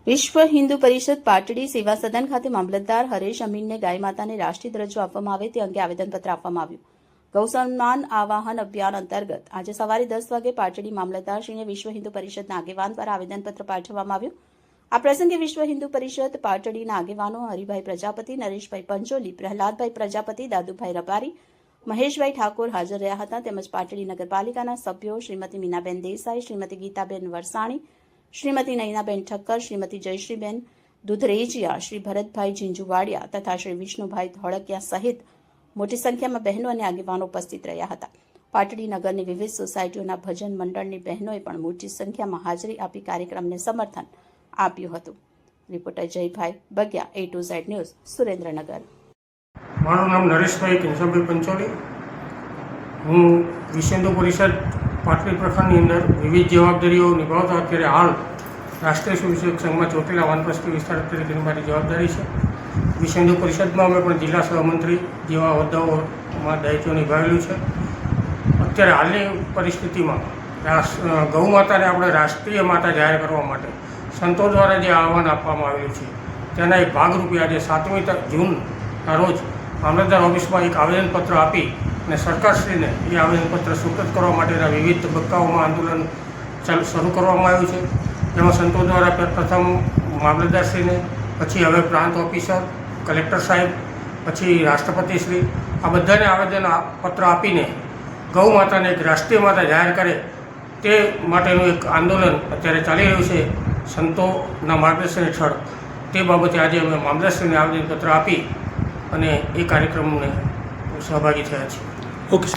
વિશ્વ હિન્દુ પરિષદ પાટડી સેવા સદન ખાતે મામલતદાર હરેશ અમીનને ગાય માતાને રાષ્ટ્રીય દરજ્જો આપવામાં આવે તે અંગે આવેદનપત્ર આપવામાં આવ્યું. ગૌ સન્માન આવાહન અભિયાન અંતર્ગત આજે સવારે 10 વાગે પાટડી મામલતદારશ્રીને વિશ્વ હિન્દુ પરિષદના આગેવાન દ્વારા આવેદનપત્ર પાઠવવામાં આવ્યું. આ પ્રસંગે વિશ્વ હિન્દુ પરિષદ પાટડીના આગેવાનો હરિભાઈ પ્રજાપતિ, નરેશભાઈ પંચોલી, પ્રહલાદભાઈ પ્રજાપતિ, દાદુભાઈ રબારી, મહેશભાઈ ઠાકોર હાજર રહ્યા હતા. તેમજ પાટડી નગરપાલિકાના સભ્યો શ્રીમતી મીનાબેન દેસાઈ, શ્રીમતી ગીતાબેન વરસાણી, શ્રીમતી નયનાબેન ઠક્કર, શ્રીમતી જયશ્રીબેન દુધરેજિયા, શ્રી ભરતભાઈ ઝીંઝુવાડિયા તથા શ્રી વિષ્ણુભાઈ ધોળકિયા સહિત મોટી સંખ્યામાં બહેનો અને આગેવાનો ઉપસ્થિત રહ્યા હતા. પાટડી નગરની વિવિધ સોસાયટીઓના ભજન મંડળની બહેનોએ પણ મોટી સંખ્યામાં હાજરી આપી કાર્યક્રમને સમર્થન આપ્યું હતું. Reporter Jaybhai Bagiya, A to Z news, Surendranagar. મારું નામ નરેશભાઈ ઘનશ્યામભાઈ પંચોલી. હું વિશ્વ હિન્દુ પરિષદ પાટડી પ્રખંડની અંદર વિવિધ જવાબદારીઓ નિભાવતા અત્યારે હાલ રાષ્ટ્રીય સ્વયંસેવક સંઘમાં ચોટેલા વાનપ્રસ્થી વિસ્તાર તરીકેની મારી જવાબદારી છે. વિશ્વ હિન્દુ પરિષદમાં અમે પણ જિલ્લા સહમંત્રી જેવા હોદ્દાઓમાં દાયિત્વ નિભાવેલું છે. અત્યારે હાલની પરિસ્થિતિમાં ગૌ માતાને આપણે રાષ્ટ્રીય માતા જાહેર કરવા માટે સંતો દ્વારા જે આહવાન આપવામાં આવેલું છે તેના એક ભાગરૂપે આજે 7મી જૂનના રોજ મામલતદાર ઓફિસમાં એક આવેદનપત્ર આપી અને સરકારશ્રીને એ આવેદનપત્ર સુપ્રત કરવા માટેના વિવિધ તબક્કાઓમાં આંદોલન શરૂ કરવામાં આવ્યું છે. જેમાં સંતો દ્વારા પ્રથમ મામલતદારશ્રીને, પછી હવે પ્રાંત ઓફિસર, કલેક્ટર સાહેબ, પછી રાષ્ટ્રપતિશ્રી, આ બધાને આવેદનપત્ર આપીને ગૌ માતાને એક રાષ્ટ્રીય માતા જાહેર કરે તે માટેનું એક આંદોલન અત્યારે ચાલી રહ્યું છે સંતોના માર્ગદર્શન હેઠળ. તે બાબતે આજે અમે મામલતદારશ્રીને આવેદનપત્ર આપી અને એ કાર્યક્રમને સહભાગી થયા છીએ. ઓકે.